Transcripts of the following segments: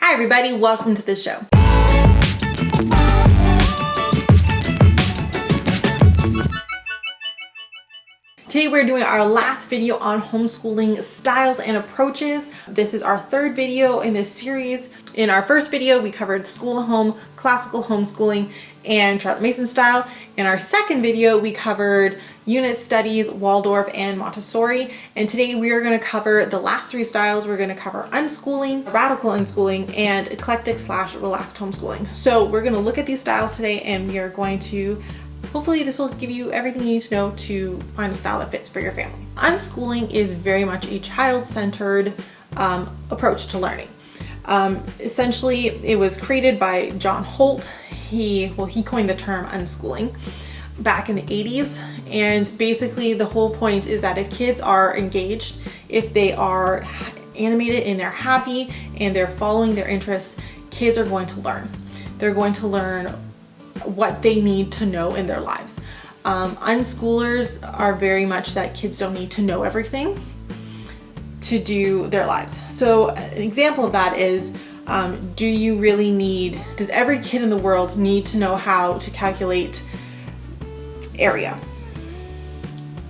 Hi everybody, welcome to the show. Today we're doing our last video on homeschooling styles and approaches. This is our third video in this series. In our first video, we covered school at home, classical homeschooling, and Charlotte Mason style. In our second video, we covered unit studies, Waldorf, and Montessori. And today we are going to cover the last three styles. We're going to cover unschooling, radical unschooling, and eclectic / relaxed homeschooling. So we're going to look at these styles today, and we are going to hopefully this will give you everything you need to know to find a style that fits for your family. Unschooling is very much a child-centered approach to learning. Essentially, it was created by John Holt. He coined the term unschooling back in the 80s. And basically the whole point is that if kids are engaged, if they are animated and they're happy and they're following their interests, kids are going to learn. They're going to learn what they need to know in their lives. Unschoolers are very much that kids don't need to know everything to do their lives. So an example of that is, does every kid in the world need to know how to calculate area?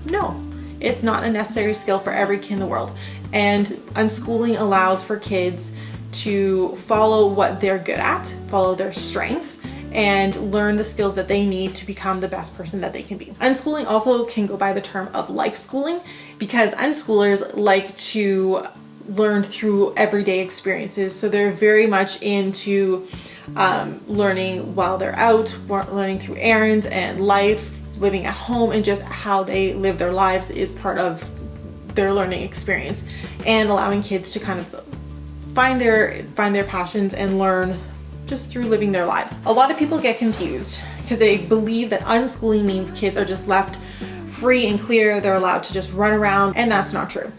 No, it's not a necessary skill for every kid in the world. And unschooling allows for kids to follow what they're good at, follow their strengths, and learn the skills that they need to become the best person that they can be. Unschooling also can go by the term of life schooling, because unschoolers like to learn through everyday experiences. So they're very much into learning while they're out, learning through errands and life, living at home, and just how they live their lives is part of their learning experience, and allowing kids to kind of find their passions and learn just through living their lives. A lot of people get confused because they believe that unschooling means kids are just left free and clear, they're allowed to just run around, and that's not true.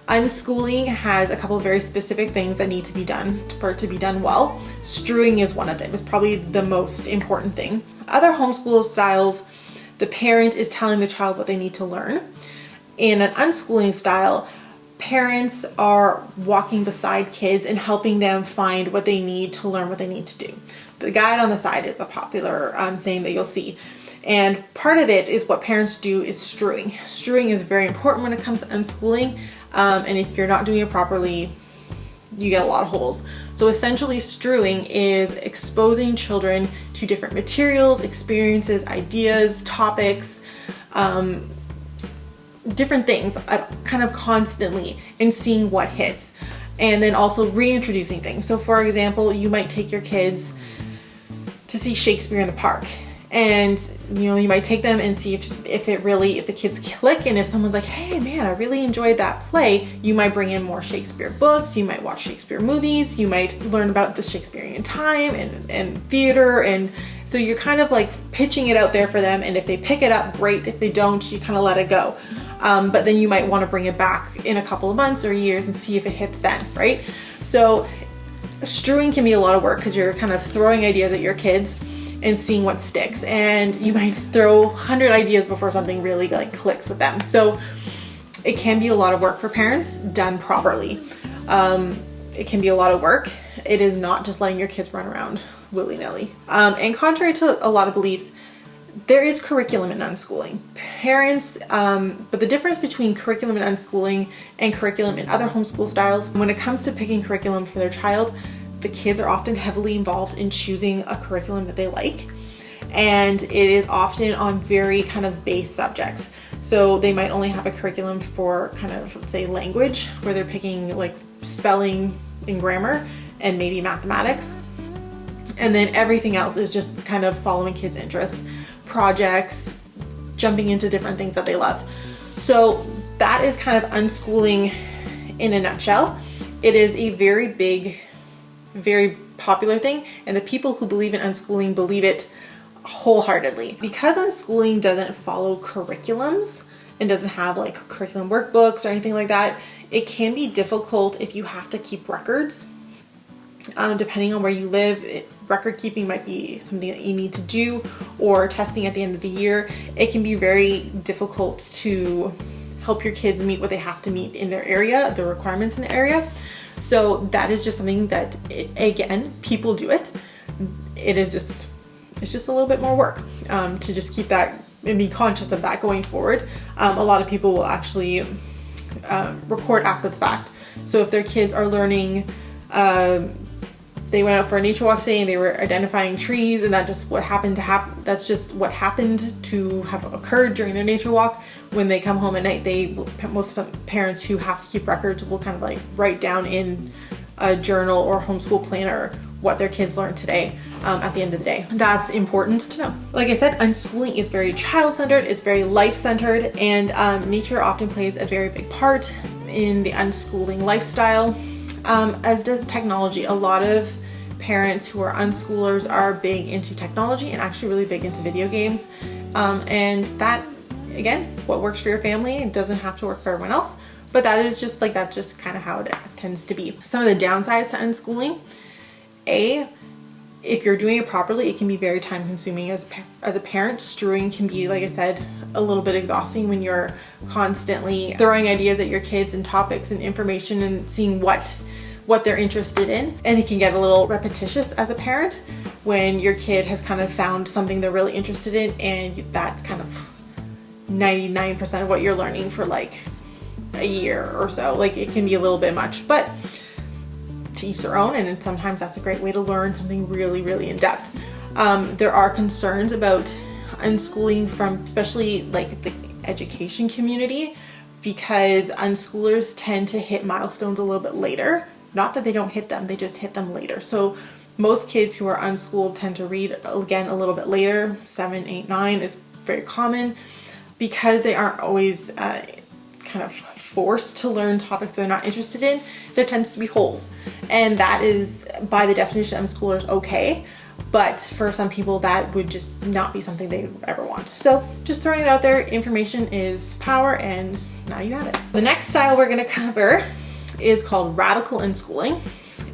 Unschooling has a couple of very specific things that need to be done for it to be done well. Strewing is one of them. It's probably the most important thing. Other homeschool styles, the parent is telling the child what they need to learn. In an unschooling style, parents are walking beside kids and helping them find what they need to learn what they need to do. The guide on the side is a popular saying that you'll see. And part of it is what parents do is strewing. Strewing is very important when it comes to unschooling. And if you're not doing it properly, you get a lot of holes. So essentially strewing is exposing children to different materials, experiences, ideas, topics, different things kind of constantly, and seeing what hits, and then also reintroducing things. So for example, you might take your kids to see Shakespeare in the park, and you might take them and see if the kids click, and if someone's like, hey man, I really enjoyed that play, you might bring in more Shakespeare books, you might watch Shakespeare movies, you might learn about the Shakespearean time and theater, and so you're kind of like pitching it out there for them, and if they pick it up, great. If they don't, you kind of let it go. But then you might want to bring it back in a couple of months or years and see if it hits then, right? So strewing can be a lot of work because you're kind of throwing ideas at your kids and seeing what sticks, and you might throw 100 ideas before something really like clicks with them. So it can be a lot of work for parents done properly. It can be a lot of work. It is not just letting your kids run around willy-nilly. And contrary to a lot of beliefs, there is curriculum in unschooling. Parents, but the difference between curriculum in unschooling and curriculum in other homeschool styles, when it comes to picking curriculum for their child, the kids are often heavily involved in choosing a curriculum that they like. And it is often on very kind of base subjects. So they might only have a curriculum for kind of, let's say, language, where they're picking like spelling and grammar and maybe mathematics. And then everything else is just kind of following kids' interests, projects, jumping into different things that they love. So that is kind of unschooling in a nutshell. It is a very big, very popular thing, and the people who believe in unschooling believe it wholeheartedly. Because unschooling doesn't follow curriculums and doesn't have like curriculum workbooks or anything like that, it can be difficult if you have to keep records. Depending on where you live, record keeping might be something that you need to do, or testing at the end of the year. It can be very difficult to help your kids meet what they have to meet in their area, the requirements in the area. So that is just something that, again, people do it. It's just a little bit more work to just keep that and be conscious of that going forward. A lot of people will actually record after the fact. So if their kids are learning, they went out for a nature walk today and they were identifying trees, and that's just what happened to have occurred during their nature walk. When they come home at night, most parents who have to keep records will kind of like write down in a journal or homeschool planner what their kids learned today at the end of the day. That's important to know. Like I said, unschooling is very child-centered, it's very life-centered, and nature often plays a very big part in the unschooling lifestyle, as does technology. A lot of parents who are unschoolers are big into technology and actually really big into video games. And that, again, what works for your family, it doesn't have to work for everyone else, but that's just kind of how it tends to be. Some of the downsides to unschooling: if you're doing it properly, it can be very time consuming as a parent. Strewing can be, like I said, a little bit exhausting when you're constantly throwing ideas at your kids and topics and information and seeing what they're interested in. And it can get a little repetitious as a parent when your kid has kind of found something they're really interested in, and that's kind of 99% of what you're learning for like a year or so. Like, it can be a little bit much, but to each their own, and sometimes that's a great way to learn something really, really in depth. There are concerns about unschooling from especially like the education community, because unschoolers tend to hit milestones a little bit later. Not that they don't hit them, they just hit them later. So most kids who are unschooled tend to read, again, a little bit later. 7, 8, 9 is very common, because they aren't always kind of forced to learn topics they're not interested in. There tends to be holes, and that is, by the definition of unschoolers, okay. But for some people, that would just not be something they would ever want. So just throwing it out there, information is power, and now you have it. The next style we're going to cover is called radical unschooling,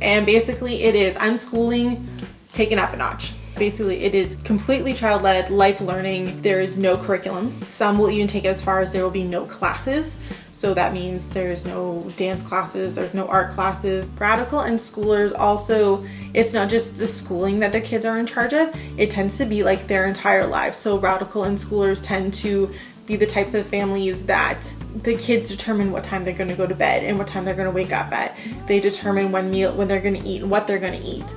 and basically it is unschooling taken up a notch. Basically, it is completely child-led, life learning. There is no curriculum. Some will even take it as far as there will be no classes. So that means there's no dance classes, there's no art classes. Radical unschoolers also, it's not just the schooling that their kids are in charge of, it tends to be like their entire lives. So radical unschoolers tend to be the types of families that the kids determine what time they're going to go to bed and what time they're going to wake up at. They determine when they're going to eat and what they're going to eat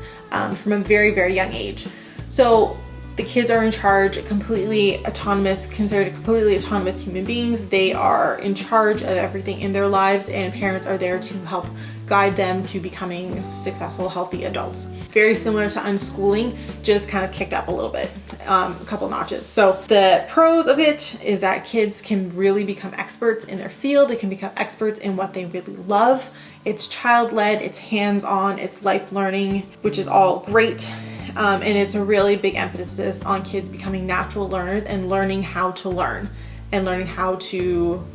from a very, very young age. So the kids are in charge, completely autonomous, considered completely autonomous human beings. They are in charge of everything in their lives, and parents are there to help guide them to becoming successful, healthy adults. Very similar to unschooling, just kind of kicked up a little bit, a couple notches. So the pros of it is that kids can really become experts in their field. They can become experts in what they really love. It's child-led, it's hands-on, it's life learning, which is all great. And it's a really big emphasis on kids becoming natural learners and learning how to learn and learning how to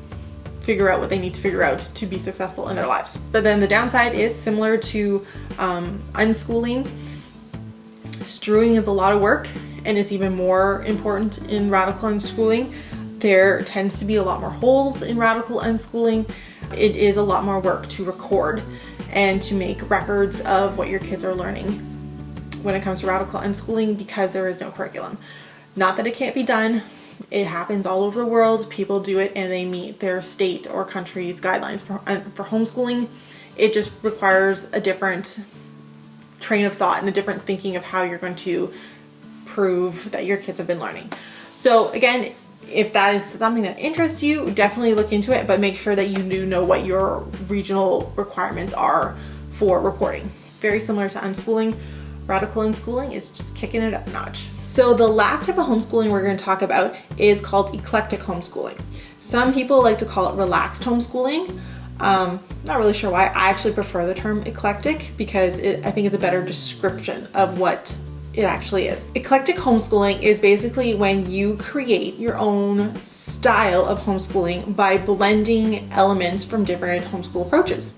figure out what they need to figure out to be successful in their lives. But then the downside is similar to unschooling. Strewing is a lot of work, and it's even more important in radical unschooling. There tends to be a lot more holes in radical unschooling. It is a lot more work to record and to make records of what your kids are learning when it comes to radical unschooling, because there is no curriculum. Not that it can't be done. It happens all over the world. People do it and they meet their state or country's guidelines for homeschooling. It just requires a different train of thought and a different thinking of how you're going to prove that your kids have been learning. So again, if that is something that interests you, definitely look into it, but make sure that you do know what your regional requirements are for reporting. Very similar to unschooling. Radical unschooling is just kicking it up a notch. So the last type of homeschooling we're going to talk about is called eclectic homeschooling. Some people like to call it relaxed homeschooling. Not really sure why. I actually prefer the term eclectic because I think it's a better description of what it actually is. Eclectic homeschooling is basically when you create your own style of homeschooling by blending elements from different homeschool approaches.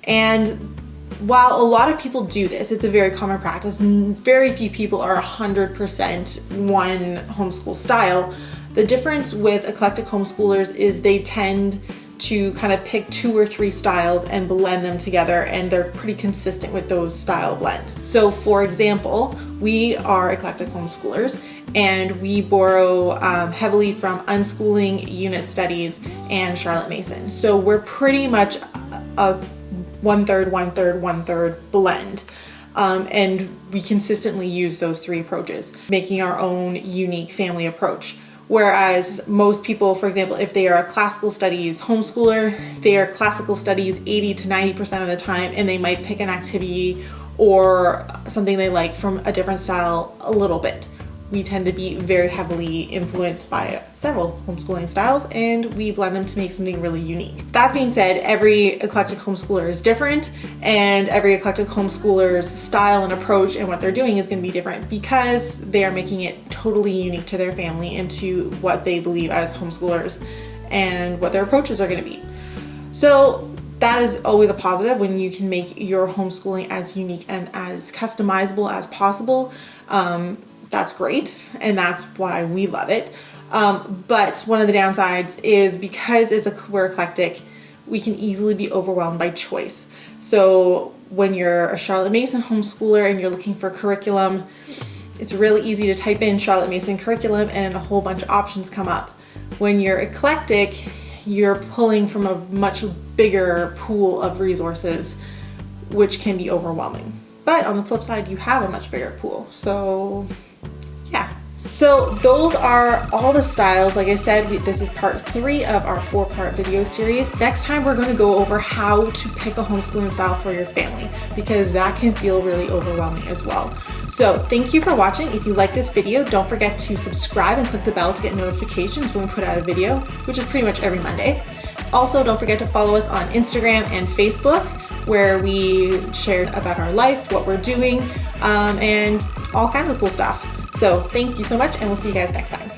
And while a lot of people do this, it's a very common practice. Very few people are 100% one homeschool style. The difference with eclectic homeschoolers is they tend to kind of pick 2 or 3 styles and blend them together, and they're pretty consistent with those style blends. So for example, we are eclectic homeschoolers, and we borrow heavily from Unschooling, Unit Studies, and Charlotte Mason. So we're pretty much a 1/3, 1/3, 1/3 blend. And we consistently use those 3 approaches, making our own unique family approach. Whereas most people, for example, if they are a classical studies homeschooler, they are classical studies 80 to 90% of the time, and they might pick an activity or something they like from a different style a little bit. We tend to be very heavily influenced by several homeschooling styles, and we blend them to make something really unique. That being said, every eclectic homeschooler is different, and every eclectic homeschooler's style and approach and what they're doing is going to be different because they are making it totally unique to their family and to what they believe as homeschoolers and what their approaches are going to be. So that is always a positive when you can make your homeschooling as unique and as customizable as possible. That's great, and that's why we love it. But one of the downsides is because we're eclectic, we can easily be overwhelmed by choice. So when you're a Charlotte Mason homeschooler and you're looking for curriculum, it's really easy to type in Charlotte Mason curriculum and a whole bunch of options come up. When you're eclectic, you're pulling from a much bigger pool of resources, which can be overwhelming. But on the flip side, you have a much bigger pool. So yeah. So those are all the styles. Like I said, this is part 3 of our 4-part video series. Next time we're going to go over how to pick a homeschooling style for your family, because that can feel really overwhelming as well. So thank you for watching. If you like this video, don't forget to subscribe and click the bell to get notifications when we put out a video, which is pretty much every Monday. Also, don't forget to follow us on Instagram and Facebook, where we share about our life, what we're doing, and all kinds of cool stuff. So thank you so much, and we'll see you guys next time.